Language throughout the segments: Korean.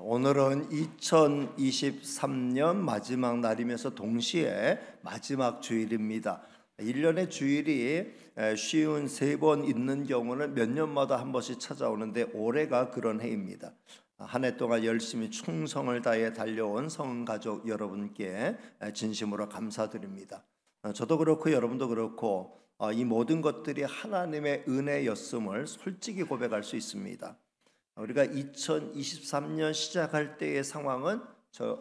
오늘은 2023년 마지막 날이면서 동시에 마지막 주일입니다. 1년의 주일이 53번 있는 경우는 몇 년마다 한 번씩 찾아오는데 올해가 그런 해입니다. 한 해 동안 열심히 충성을 다해 달려온 성가족 여러분께 진심으로 감사드립니다. 저도 그렇고 여러분도 그렇고 이 모든 것들이 하나님의 은혜였음을 솔직히 고백할 수 있습니다. 우리가 2023년 시작할 때의 상황은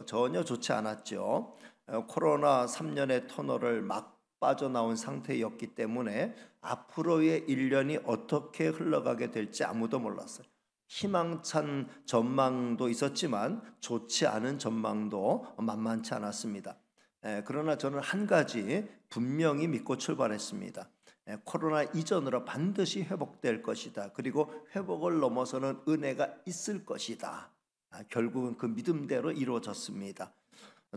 전혀 좋지 않았죠. 코로나 3년의 터널을 막 빠져나온 상태였기 때문에 앞으로의 1년이 어떻게 흘러가게 될지 아무도 몰랐어요. 희망찬 전망도 있었지만 좋지 않은 전망도 만만치 않았습니다. 그러나 저는 한 가지 분명히 믿고 출발했습니다. 코로나 이전으로 반드시 회복될 것이다. 그리고 회복을 넘어서는 은혜가 있을 것이다. 결국은 그 믿음대로 이루어졌습니다.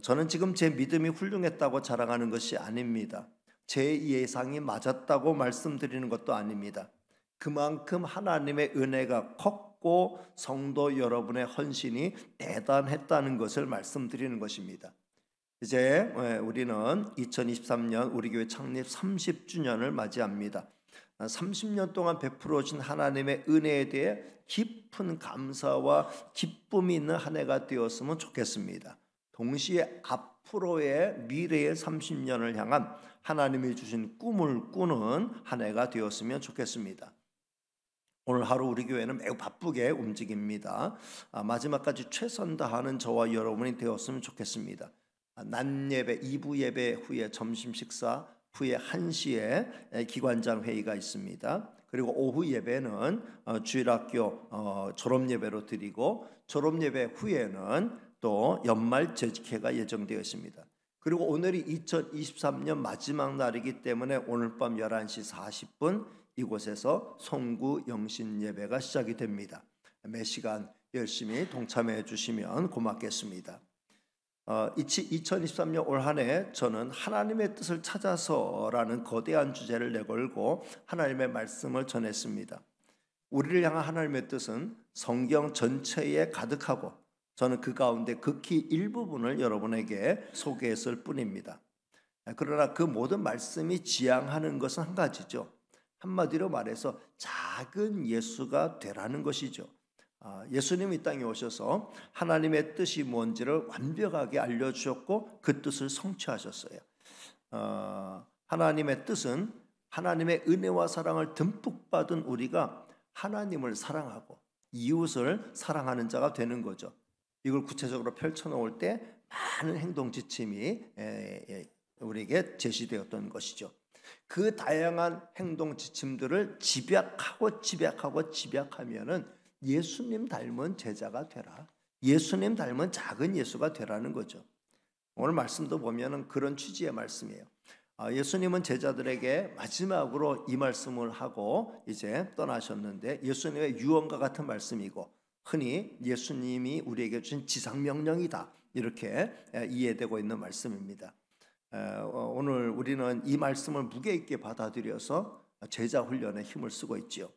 저는 지금 제 믿음이 훌륭했다고 자랑하는 것이 아닙니다. 제 예상이 맞았다고 말씀드리는 것도 아닙니다. 그만큼 하나님의 은혜가 컸고 성도 여러분의 헌신이 대단했다는 것을 말씀드리는 것입니다. 이제 우리는 2023년 우리 교회 창립 30주년을 맞이합니다. 30년 동안 베풀어진 하나님의 은혜에 대해 깊은 감사와 기쁨이 있는 한 해가 되었으면 좋겠습니다. 동시에 앞으로의 미래의 30년을 향한 하나님이 주신 꿈을 꾸는 한 해가 되었으면 좋겠습니다. 오늘 하루 우리 교회는 매우 바쁘게 움직입니다. 마지막까지 최선 다하는 저와 여러분이 되었으면 좋겠습니다. 낮 예배, 2부 예배 후에 점심 식사 후에 1시에 기관장 회의가 있습니다. 그리고 오후 예배는 주일학교 졸업 예배로 드리고 졸업 예배 후에는 또 연말 재직회가 예정되어 있습니다. 그리고 오늘이 2023년 마지막 날이기 때문에 오늘 밤 11시 40분 이곳에서 송구 영신 예배가 시작이 됩니다. 매 시간 열심히 동참해 주시면 고맙겠습니다. 2023년 올 한 해 저는 하나님의 뜻을 찾아서라는 거대한 주제를 내걸고 하나님의 말씀을 전했습니다. 우리를 향한 하나님의 뜻은 성경 전체에 가득하고 저는 그 가운데 극히 일부분을 여러분에게 소개했을 뿐입니다. 그러나 그 모든 말씀이 지향하는 것은 한 가지죠. 한마디로 말해서 작은 예수가 되라는 것이죠. 예수님이 이 땅에 오셔서 하나님의 뜻이 뭔지를 완벽하게 알려주셨고 그 뜻을 성취하셨어요. 하나님의 뜻은 하나님의 은혜와 사랑을 듬뿍 받은 우리가 하나님을 사랑하고 이웃을 사랑하는 자가 되는 거죠. 이걸 구체적으로 펼쳐놓을 때 많은 행동 지침이 우리에게 제시되었던 것이죠. 그 다양한 행동 지침들을 집약하면은 예수님 닮은 제자가 되라. 예수님 닮은 작은 예수가 되라는 거죠. 오늘 말씀도 보면은 그런 취지의 말씀이에요. 예수님은 제자들에게 마지막으로 이 말씀을 하고 이제 떠나셨는데 예수님의 유언과 같은 말씀이고 흔히 예수님이 우리에게 주신 지상명령이다 이렇게 이해되고 있는 말씀입니다. 오늘 우리는 이 말씀을 무게 있게 받아들여서 제자 훈련에 힘을 쓰고 있지요.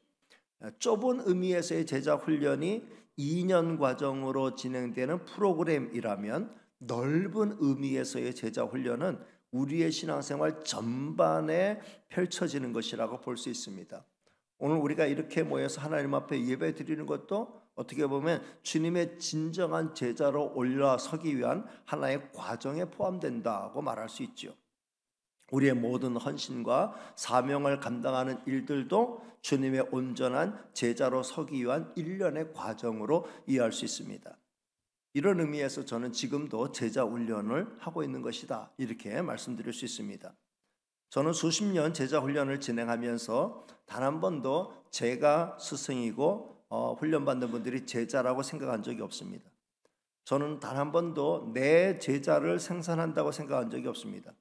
좁은 의미에서의 제자 훈련이 2년 과정으로 진행되는 프로그램이라면 넓은 의미에서의 제자 훈련은 우리의 신앙생활 전반에 펼쳐지는 것이라고 볼 수 있습니다. 오늘 우리가 이렇게 모여서 하나님 앞에 예배 드리는 것도 어떻게 보면 주님의 진정한 제자로 올라서기 위한 하나의 과정에 포함된다고 말할 수 있죠. 우리의 모든 헌신과 사명을 감당하는 일들도 주님의 온전한 제자로 서기 위한 일련의 과정으로 이해할 수 있습니다. 이런 의미에서 저는 지금도 제자 훈련을 하고 있는 것이다 이렇게 말씀드릴 수 있습니다. 저는 수십 년 제자 훈련을 진행하면서 단 한 번도 제가 스승이고 훈련받는 분들이 제자라고 생각한 적이 없습니다. 저는 단 한 번도 내 제자를 생산한다고 생각한 적이 없습니다.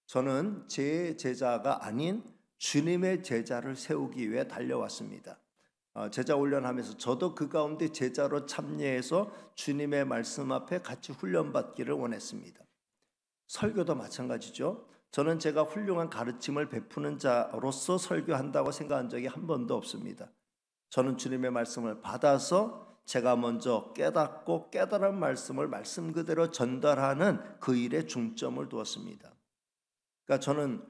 저는 제 제자가 아닌 주님의 제자를 세우기 위해 달려왔습니다. 제자 훈련하면서 저도 그 가운데 제자로 참여해서 주님의 말씀 앞에 같이 훈련받기를 원했습니다. 설교도 마찬가지죠. 저는 제가 훌륭한 가르침을 베푸는 자로서 설교한다고 생각한 적이 한 번도 없습니다. 저는 주님의 말씀을 받아서 제가 먼저 깨닫고 깨달은 말씀을 말씀 그대로 전달하는 그 일에 중점을 두었습니다. 그러니까 저는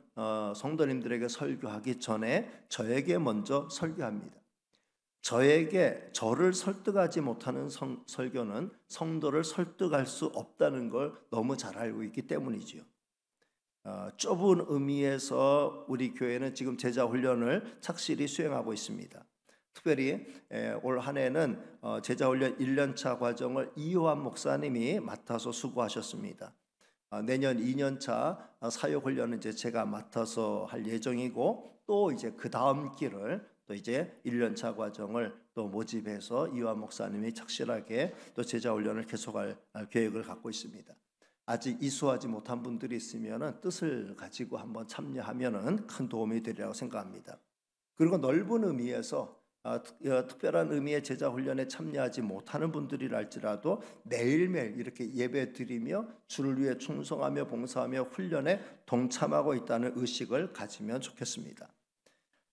성도님들에게 설교하기 전에 저에게 먼저 설교합니다. 저를 설득하지 못하는 설교는 성도를 설득할 수 없다는 걸 너무 잘 알고 있기 때문이지요. 좁은 의미에서 우리 교회는 지금 제자 훈련을 착실히 수행하고 있습니다. 특별히 올 한 해는 제자 훈련 1년차 과정을 이호환 목사님이 맡아서 수고하셨습니다. 내년 2년차 사역 훈련은 이제 제가 맡아서 할 예정이고, 또 이제 그 다음 길을 또 이제 1년차 과정을 또 모집해서 이호환 목사님이 착실하게 또 제자 훈련을 계속할 계획을 갖고 있습니다. 아직 이수하지 못한 분들이 있으면 뜻을 가지고 한번 참여하면 큰 도움이 되리라고 생각합니다. 그리고 넓은 의미에서 특별한 의미의 제자 훈련에 참여하지 못하는 분들이랄지라도 매일매일 이렇게 예배 드리며 주를 위해 충성하며 봉사하며 훈련에 동참하고 있다는 의식을 가지면 좋겠습니다.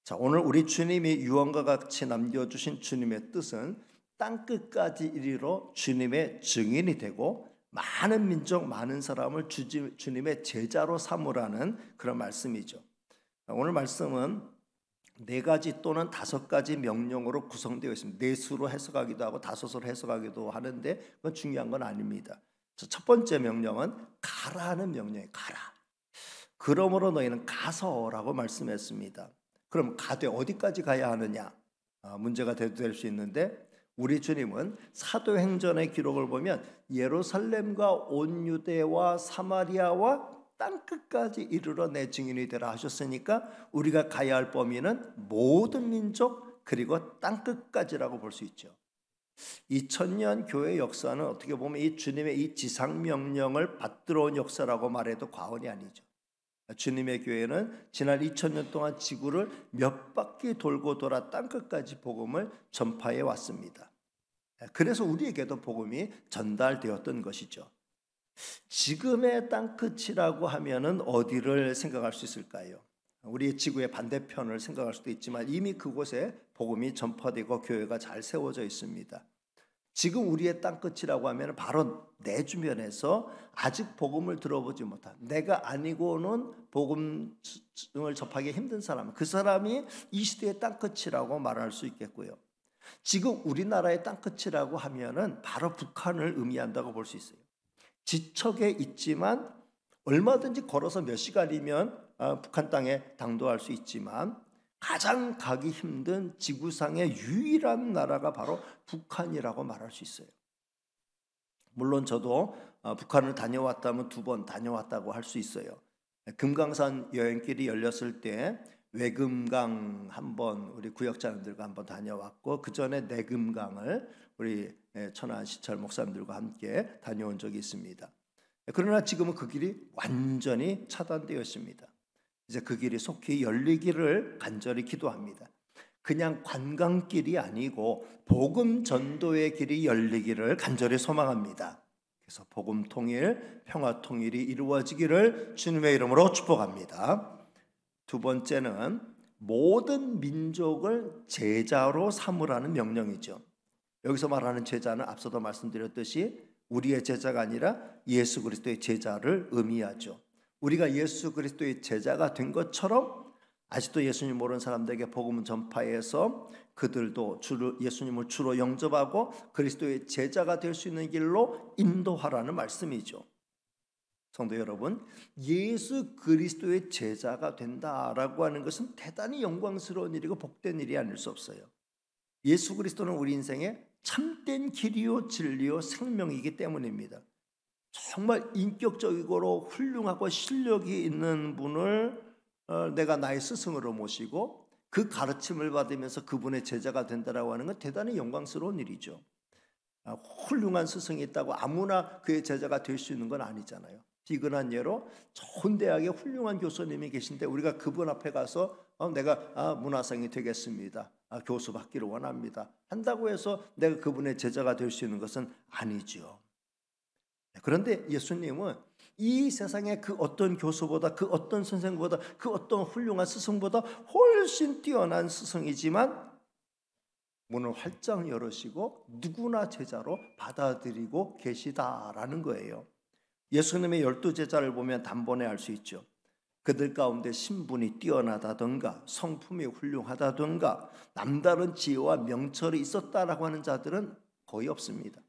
자, 오늘 우리 주님이 유언과 같이 남겨주신 주님의 뜻은 땅끝까지 이르러 주님의 증인이 되고 많은 민족, 많은 사람을 주님의 제자로 삼으라는 그런 말씀이죠. 오늘 말씀은 4가지 또는 5가지 명령으로 구성되어 있습니다. 4수로 해석하기도 하고 5수로 해석하기도 하는데 그건 중요한 건 아닙니다. 첫 번째 명령은 가라는 명령이에요. 가라. 그러므로 너희는 가서라고 말씀했습니다. 그럼 가되 어디까지 가야 하느냐? 문제가 될 수 있는데, 우리 주님은 사도행전의 기록을 보면 예루살렘과 온 유대와 사마리아와 땅끝까지 이르러 내 증인이 되라 하셨으니까 우리가 가야 할 범위는 모든 민족 그리고 땅끝까지라고 볼 수 있죠. 2000년 교회 역사는 어떻게 보면 이 주님의 이 지상명령을 받들어 온 역사라고 말해도 과언이 아니죠. 주님의 교회는 지난 2000년 동안 지구를 몇 바퀴 돌고 돌아 땅끝까지 복음을 전파해 왔습니다. 그래서 우리에게도 복음이 전달되었던 것이죠. 지금의 땅끝이라고 하면은 어디를 생각할 수 있을까요? 우리 지구의 반대편을 생각할 수도 있지만 이미 그곳에 복음이 전파되고 교회가 잘 세워져 있습니다. 지금 우리의 땅끝이라고 하면 바로 내 주변에서 아직 복음을 들어보지 못한, 내가 아니고는 복음을 접하기 힘든 사람, 그 사람이 이 시대의 땅끝이라고 말할 수 있겠고요. 지금 우리나라의 땅끝이라고 하면은 바로 북한을 의미한다고 볼 수 있어요. 지척에 있지만 얼마든지 걸어서 몇 시간이면 북한 땅에 당도할 수 있지만 가장 가기 힘든 지구상의 유일한 나라가 바로 북한이라고 말할 수 있어요. 물론 저도 북한을 다녀왔다면 2번 다녀왔다고 할 수 있어요. 금강산 여행길이 열렸을 때 외금강 한번 우리 구역장님들과 한번 다녀왔고, 그 전에 내금강을 우리 천안 시철 목사님들과 함께 다녀온 적이 있습니다. 그러나 지금은 그 길이 완전히 차단되어 있습니다. 이제 그 길이 속히 열리기를 간절히 기도합니다. 그냥 관광길이 아니고 복음 전도의 길이 열리기를 간절히 소망합니다. 그래서 복음 통일, 평화 통일이 이루어지기를 주님의 이름으로 축복합니다. 2번째는 모든 민족을 제자로 삼으라는 명령이죠. 여기서 말하는 제자는 앞서도 말씀드렸듯이 우리의 제자가 아니라 예수 그리스도의 제자를 의미하죠. 우리가 예수 그리스도의 제자가 된 것처럼 아직도 예수님 모르는 사람들에게 복음을 전파해서 그들도 예수님을 주로 영접하고 그리스도의 제자가 될 수 있는 길로 인도하라는 말씀이죠. 성도 여러분, 예수 그리스도의 제자가 된다라고 하는 것은 대단히 영광스러운 일이고 복된 일이 아닐 수 없어요. 예수 그리스도는 우리 인생의 참된 길이요 진리요 생명이기 때문입니다. 정말 인격적이고 훌륭하고 실력이 있는 분을 내가 나의 스승으로 모시고 그 가르침을 받으면서 그분의 제자가 된다라고 하는 건 대단히 영광스러운 일이죠. 훌륭한 스승이 있다고 아무나 그의 제자가 될 수 있는 건 아니잖아요. 비근한 예로 좋은 대학에 훌륭한 교수님이 계신데 우리가 그분 앞에 가서 내가 문화생이 되겠습니다, 교수 받기를 원합니다 한다고 해서 내가 그분의 제자가 될 수 있는 것은 아니죠. 그런데 예수님은 이 세상의 그 어떤 교수보다, 그 어떤 선생보다, 그 어떤 훌륭한 스승보다 훨씬 뛰어난 스승이지만 문을 활짝 열으시고 누구나 제자로 받아들이고 계시다라는 거예요. 예수님의 12제자를 보면 단번에 알 수 있죠. 그들 가운데 신분이 뛰어나다던가 성품이 훌륭하다던가 남다른 지혜와 명철이 있었다라고 하는 자들은 거의 없습니다.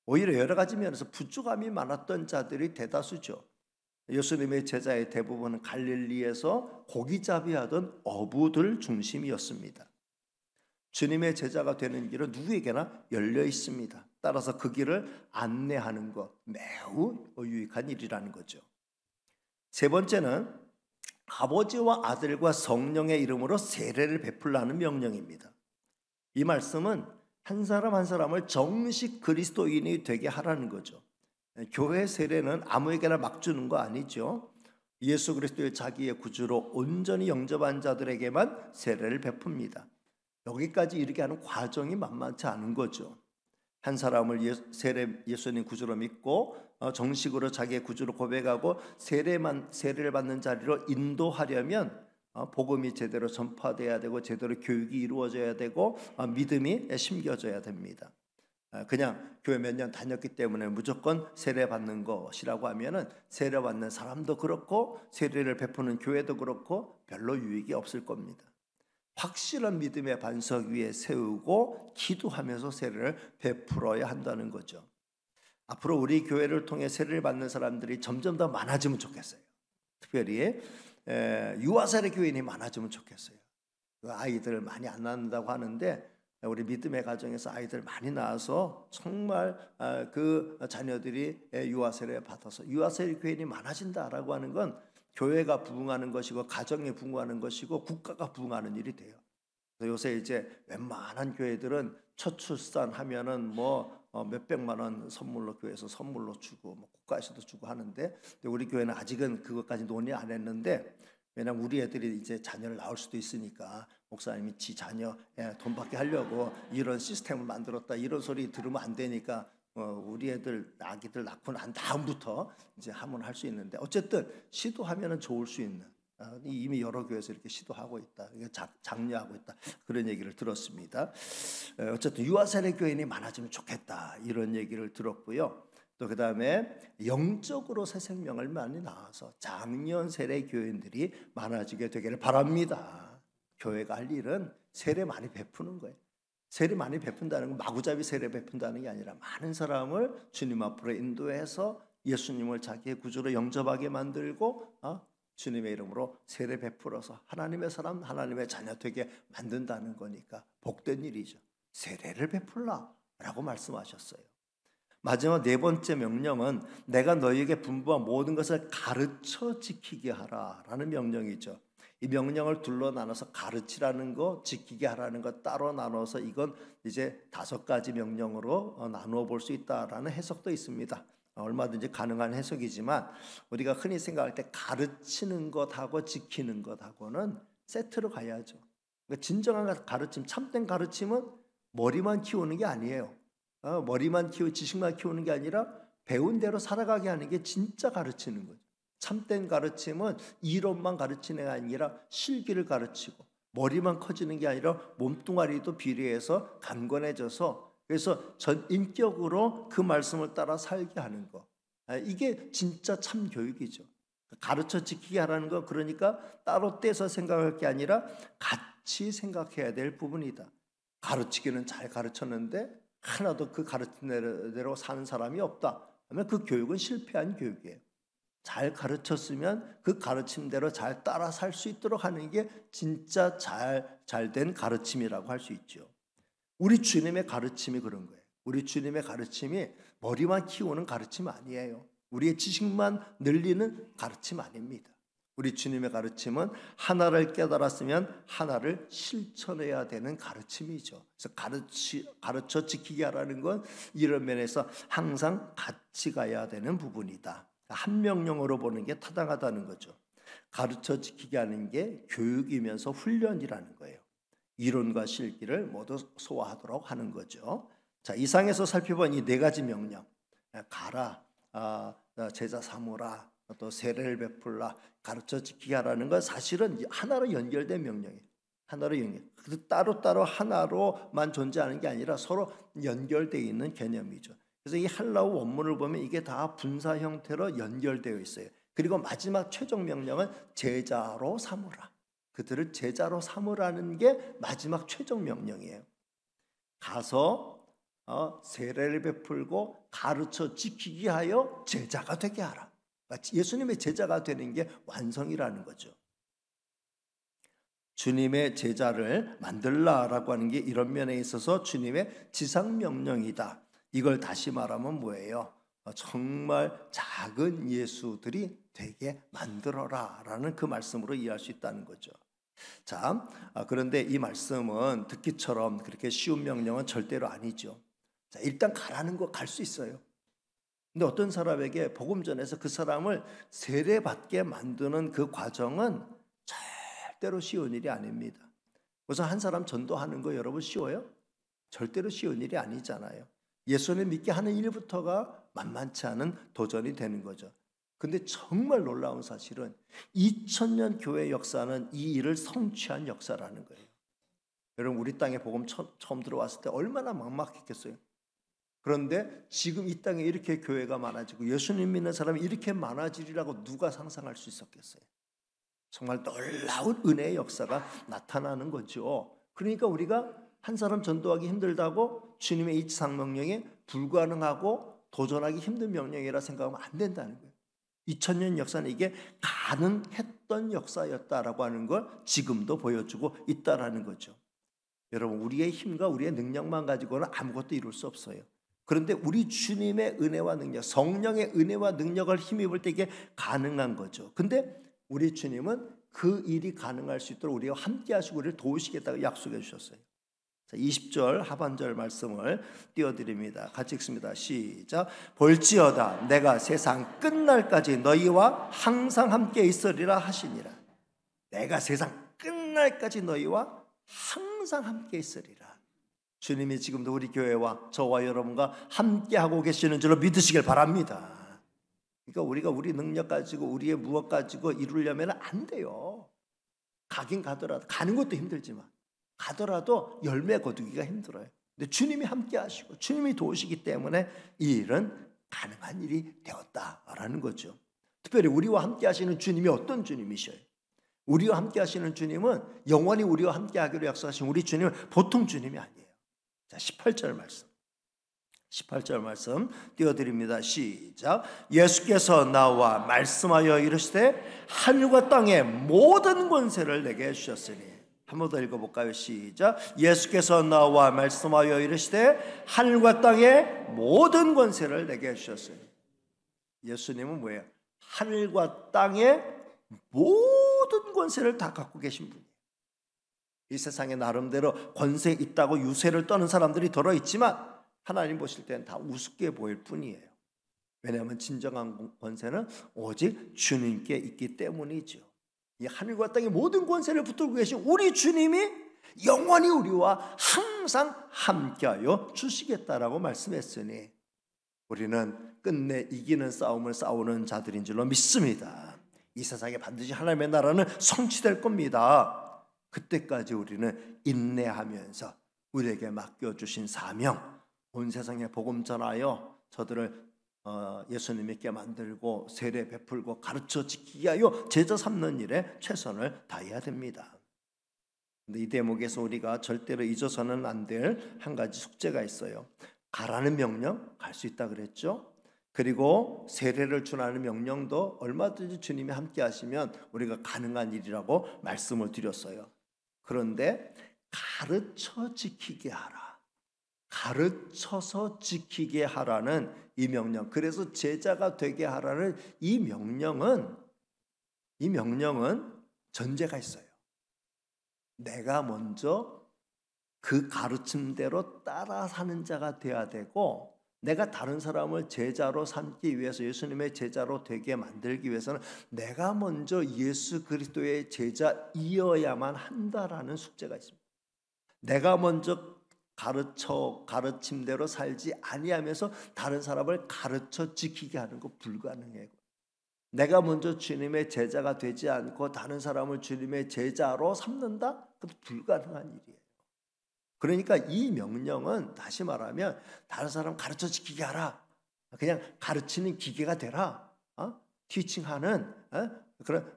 오히려 여러 가지 면에서 부족함이 많았던 자들이 대다수죠. 예수님의 제자의 대부분은 갈릴리에서 고기잡이하던 어부들 중심이었습니다. 주님의 제자가 되는 길은 누구에게나 열려 있습니다. 따라서 그 길을 안내하는 것 매우 유익한 일이라는 거죠. 세 번째는 아버지와 아들과 성령의 이름으로 세례를 베풀라는 명령입니다. 이 말씀은 한 사람 한 사람을 정식 그리스도인이 되게 하라는 거죠. 교회 세례는 아무에게나 막 주는 거 아니죠. 예수 그리스도의 자기의 구주로 온전히 영접한 자들에게만 세례를 베풉니다. 여기까지 이르게 하는 과정이 만만치 않은 거죠. 한 사람을 예수님 구주로 믿고 정식으로 자기의 구주로 고백하고 세례를 받는 자리로 인도하려면 복음이 제대로 전파돼야 되고 제대로 교육이 이루어져야 되고 믿음이 심겨져야 됩니다. 그냥 교회 몇 년 다녔기 때문에 무조건 세례 받는 것이라고 하면은 세례 받는 사람도 그렇고 세례를 베푸는 교회도 그렇고 별로 유익이 없을 겁니다. 확실한 믿음의 반석 위에 세우고 기도하면서 세례를 베풀어야 한다는 거죠. 앞으로 우리 교회를 통해 세례를 받는 사람들이 점점 더 많아지면 좋겠어요. 특별히 유아세례 교인이 많아지면 좋겠어요. 아이들 많이 안 낳는다고 하는데 우리 믿음의 가정에서 아이들 많이 낳아서 정말 그 자녀들이 유아세례 받아서 유아세례 교인이 많아진다라고 하는 건 교회가 부흥하는 것이고 가정이 부흥하는 것이고 국가가 부흥하는 일이 돼요. 요새 이제 웬만한 교회들은 첫 출산하면은 뭐 몇백만 원 선물로 교회에서 선물로 주고 뭐 국가에서도 주고 하는데 우리 교회는 아직은 그것까지 논의 안 했는데 왜냐면 우리 애들이 이제 자녀를 낳을 수도 있으니까 목사님이 지 자녀 돈 받게 하려고 이런 시스템을 만들었다 이런 소리 들으면 안 되니까 우리 애들 아기들 낳고 난 다음부터 이제 하면 할 수 있는데 어쨌든 시도하면은 좋을 수 있는 이미 여러 교회에서 이렇게 시도하고 있다. 장려하고 있다. 그런 얘기를 들었습니다. 어쨌든 유아세례 교인이 많아지면 좋겠다. 이런 얘기를 들었고요. 또 그다음에 영적으로 새 생명을 많이 낳아서 장년 세례 교인들이 많아지게 되기를 바랍니다. 교회가 할 일은 세례 많이 베푸는 거예요. 세례 많이 베푼다는 건 마구잡이 세례 베푼다는 게 아니라 많은 사람을 주님 앞으로 인도해서 예수님을 자기의 구주로 영접하게 만들고 주님의 이름으로 세례 베풀어서 하나님의 사람, 하나님의 자녀 되게 만든다는 거니까 복된 일이죠. 세례를 베풀라라고 말씀하셨어요. 마지막 네 번째 명령은 내가 너희에게 분부한 모든 것을 가르쳐 지키게 하라라는 명령이죠. 이 명령을 둘러 나눠서 가르치라는 거, 지키게 하라는 거 따로 나눠서 이건 이제 5가지 명령으로 나누어 볼 수 있다라는 해석도 있습니다. 얼마든지 가능한 해석이지만 우리가 흔히 생각할 때 가르치는 것하고 지키는 것하고는 세트로 가야죠. 그러니까 진정한 가르침, 참된 가르침은 머리만 키우는 게 아니에요. 지식만 키우는 게 아니라 배운 대로 살아가게 하는 게 진짜 가르치는 거죠. 참된 가르침은 이론만 가르치는 게 아니라 실기를 가르치고 머리만 커지는 게 아니라 몸뚱아리도 비례해서 강건해져서 그래서 전 인격으로 그 말씀을 따라 살게 하는 거. 이게 진짜 참 교육이죠. 가르쳐 지키게 하라는 거 그러니까 따로 떼서 생각할 게 아니라 같이 생각해야 될 부분이다. 가르치기는 잘 가르쳤는데 하나도 그 가르친 대로 사는 사람이 없다 하면 그 교육은 실패한 교육이에요. 잘 가르쳤으면 그 가르침대로 잘 따라 살 수 있도록 하는 게 진짜 잘된 가르침이라고 할 수 있죠. 우리 주님의 가르침이 그런 거예요. 우리 주님의 가르침이 머리만 키우는 가르침 아니에요. 우리의 지식만 늘리는 가르침 아닙니다. 우리 주님의 가르침은 하나를 깨달았으면 하나를 실천해야 되는 가르침이죠. 그래서 가르쳐 지키게 하라는 건 이런 면에서 항상 같이 가야 되는 부분이다. 한 명령으로 보는 게 타당하다는 거죠. 가르쳐 지키게 하는 게 교육이면서 훈련이라는 거예요. 이론과 실기를 모두 소화하도록 하는 거죠. 자, 이상에서 살펴본 이 4가지 명령, 가라, 제자 삼으라, 또 세례를 베풀라, 가르쳐 지키게 하라는 건 사실은 하나로 연결된 명령이에요. 하나로 연결. 따로따로 하나로만 존재하는 게 아니라 서로 연결되어 있는 개념이죠. 그래서 이 헬라어 원문을 보면 이게 다 분사 형태로 연결되어 있어요. 그리고 마지막 최종 명령은 제자로 삼으라. 그들을 제자로 삼으라는 게 마지막 최종 명령이에요. 가서 세례를 베풀고 가르쳐 지키게 하여 제자가 되게 하라. 예수님의 제자가 되는 게 완성이라는 거죠. 주님의 제자를 만들라라고 하는 게 이런 면에 있어서 주님의 지상명령이다. 이걸 다시 말하면 뭐예요? 정말 작은 예수들이 되게 만들어라 라는 그 말씀으로 이해할 수 있다는 거죠. 자, 그런데 이 말씀은 듣기처럼 그렇게 쉬운 명령은 절대로 아니죠. 자, 일단 가라는 거 갈 수 있어요. 근데 어떤 사람에게 복음 전해서 그 사람을 세례받게 만드는 그 과정은 절대로 쉬운 일이 아닙니다. 우선 한 사람 전도하는 거 여러분 쉬워요? 절대로 쉬운 일이 아니잖아요. 예수를 믿게 하는 일부터가 만만치 않은 도전이 되는 거죠. 근데 정말 놀라운 사실은 2000년 교회 역사는 이 일을 성취한 역사라는 거예요. 여러분 우리 땅에 복음 처음 들어왔을 때 얼마나 막막했겠어요. 그런데 지금 이 땅에 이렇게 교회가 많아지고 예수님 믿는 사람이 이렇게 많아지리라고 누가 상상할 수 있었겠어요. 정말 놀라운 은혜의 역사가 나타나는 거죠. 그러니까 우리가 한 사람 전도하기 힘들다고 주님의 이 지상명령에 불가능하고 도전하기 힘든 명령이라 생각하면 안 된다는 거예요. 2000년 역사는 이게 가능했던 역사였다라고 하는 걸 지금도 보여주고 있다라는 거죠. 여러분 우리의 힘과 우리의 능력만 가지고는 아무것도 이룰 수 없어요. 그런데 우리 주님의 은혜와 능력, 성령의 은혜와 능력을 힘입을 때 이게 가능한 거죠. 근데 우리 주님은 그 일이 가능할 수 있도록 우리와 함께 하시고 우리를 도우시겠다고 약속해 주셨어요. 20절 하반절 말씀을 띄워드립니다. 같이 읽습니다. 시작. 볼지어다 내가 세상 끝날까지 너희와 항상 함께 있으리라 하시니라. 내가 세상 끝날까지 너희와 항상 함께 있으리라. 주님이 지금도 우리 교회와 저와 여러분과 함께 하고 계시는 줄로 믿으시길 바랍니다. 그러니까 우리가 우리 능력 가지고 우리의 무엇 가지고 이루려면 안 돼요. 가긴 가더라도 가는 것도 힘들지만 가더라도 열매 거두기가 힘들어요. 근데 주님이 함께 하시고 주님이 도우시기 때문에 이 일은 가능한 일이 되었다라는 거죠. 특별히 우리와 함께 하시는 주님이 어떤 주님이셔요? 우리와 함께 하시는 주님은 영원히 우리와 함께 하기로 약속하신 우리 주님은 보통 주님이 아니에요. 자, 18절 말씀 띄워드립니다. 시작. 예수께서 나와 말씀하여 이르시되 하늘과 땅의 모든 권세를 내게 주셨으니. 한 번 더 읽어볼까요? 시작. 예수께서 나와 말씀하여 이르시되 하늘과 땅의 모든 권세를 내게 주셨으니. 예수님은 뭐예요? 하늘과 땅의 모든 권세를 다 갖고 계신 분이에요. 이 세상에 나름대로 권세 있다고 유세를 떠는 사람들이 들어있지만 하나님 보실 때는 다 우습게 보일 뿐이에요. 왜냐하면 진정한 권세는 오직 주님께 있기 때문이죠. 이 하늘과 땅의 모든 권세를 붙들고 계신 우리 주님이 영원히 우리와 항상 함께하여 주시겠다라고 말씀했으니 우리는 끝내 이기는 싸움을 싸우는 자들인 줄로 믿습니다. 이 세상에 반드시 하나님의 나라는 성취될 겁니다. 그때까지 우리는 인내하면서 우리에게 맡겨주신 사명, 온 세상에 복음 전하여 저들을 예수님 믿게 만들고 세례 베풀고 가르쳐 지키게 하여 제자 삼는 일에 최선을 다해야 됩니다. 근데 이 대목에서 우리가 절대로 잊어서는 안 될 한 가지 숙제가 있어요. 가라는 명령 갈 수 있다 그랬죠. 그리고 세례를 주라는 명령도 얼마든지 주님이 함께 하시면 우리가 가능한 일이라고 말씀을 드렸어요. 그런데 가르쳐 지키게 하라. 가르쳐서 지키게 하라는 이 명령, 그래서 제자가 되게 하라는 이 명령은 전제가 있어요. 내가 먼저 그 가르침대로 따라 사는 자가 되어야 되고, 내가 다른 사람을 제자로 삼기 위해서, 예수님의 제자로 되게 만들기 위해서는 내가 먼저 예수 그리스도의 제자이어야만 한다라는 숙제가 있습니다. 내가 먼저 가르침대로 살지 아니하면서 다른 사람을 가르쳐 지키게 하는 거 불가능해요. 내가 먼저 주님의 제자가 되지 않고 다른 사람을 주님의 제자로 삼는다? 그것도 불가능한 일이에요. 그러니까 이 명령은 다시 말하면 다른 사람 가르쳐 지키게 하라. 그냥 가르치는 기계가 되라. 티칭하는 그런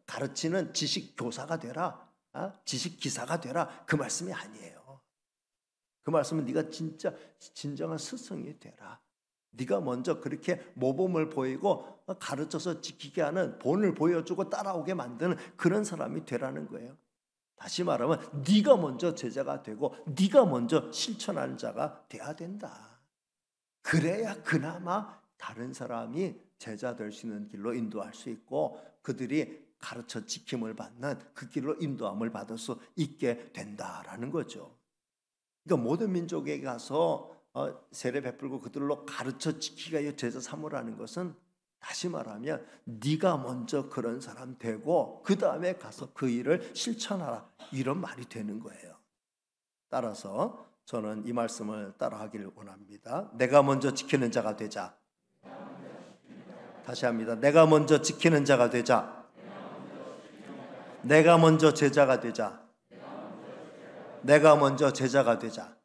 가르치는 지식 교사가 되라. 지식 기사가 되라. 그 말씀이 아니에요. 그 말씀은 네가 진정한 스승이 되라. 네가 먼저 그렇게 모범을 보이고 가르쳐서 지키게 하는, 본을 보여주고 따라오게 만드는 그런 사람이 되라는 거예요. 다시 말하면 네가 먼저 제자가 되고 네가 먼저 실천하는 자가 돼야 된다. 그래야 그나마 다른 사람이 제자 될 수 있는 길로 인도할 수 있고 그들이 가르쳐 지킴을 받는 그 길로 인도함을 받을 수 있게 된다라는 거죠. 그러니까 모든 민족에 가서 세례 베풀고 그들로 가르쳐 지키게 하여 제자 삼으라는 것은 다시 말하면 네가 먼저 그런 사람 되고 그 다음에 가서 그 일을 실천하라, 이런 말이 되는 거예요. 따라서 저는 이 말씀을 따라하기를 원합니다. 내가 먼저 지키는 자가 되자. 다시 합니다. 내가 먼저 지키는 자가 되자. 내가 먼저 제자가 되자. 내가 먼저 제자가 되자.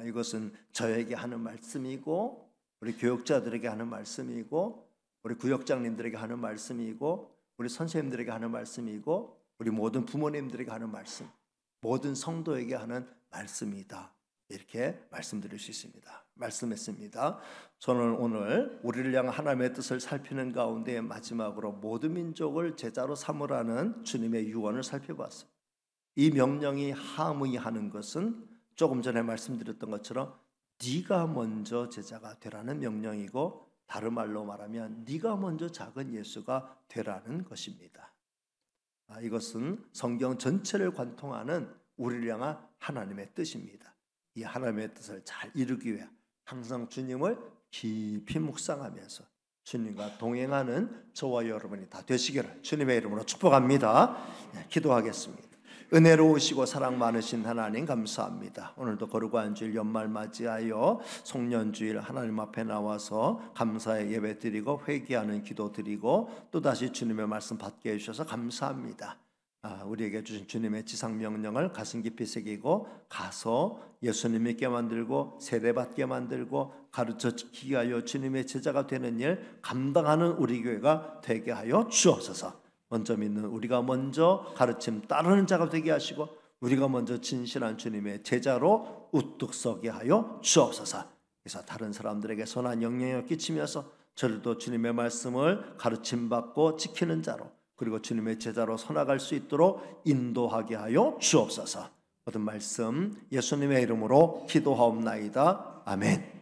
이것은 저에게 하는 말씀이고 우리 교육자들에게 하는 말씀이고 우리 구역장님들에게 하는 말씀이고 우리 선생님들에게 하는 말씀이고 우리 모든 부모님들에게 하는 말씀, 모든 성도에게 하는 말씀이다. 이렇게 말씀드릴 수 있습니다. 말씀했습니다. 저는 오늘 우리를 향한 하나님의 뜻을 살피는 가운데 마지막으로 모든 민족을 제자로 삼으라는 주님의 유언을 살펴봤습니다. 이 명령이 함의하는 것은 조금 전에 말씀드렸던 것처럼 네가 먼저 제자가 되라는 명령이고, 다른 말로 말하면 네가 먼저 작은 예수가 되라는 것입니다. 이것은 성경 전체를 관통하는 우리를 향한 하나님의 뜻입니다. 이 하나님의 뜻을 잘 이루기 위해 항상 주님을 깊이 묵상하면서 주님과 동행하는 저와 여러분이 다 되시기를 주님의 이름으로 축복합니다. 기도하겠습니다. 은혜로우시고 사랑 많으신 하나님 감사합니다. 오늘도 거룩한 주일 연말 맞이하여 송년주일 하나님 앞에 나와서 감사의 예배 드리고 회개하는 기도 드리고 또다시 주님의 말씀 받게 해주셔서 감사합니다. 우리에게 주신 주님의 지상명령을 가슴 깊이 새기고 가서 예수님 믿게 만들고 세례받게 만들고 가르쳐 지키게 하여 주님의 제자가 되는 일 감당하는 우리 교회가 되게 하여 주옵소서. 먼저 믿는 우리가 먼저 가르침 따르는 자가 되게 하시고 우리가 먼저 진실한 주님의 제자로 우뚝 서게 하여 주옵소서. 그래서 다른 사람들에게 선한 영향을 끼치면서 저들도 주님의 말씀을 가르침받고 지키는 자로, 그리고 주님의 제자로 서나갈 수 있도록 인도하게 하여 주옵소서. 모든 말씀 예수님의 이름으로 기도하옵나이다. 아멘.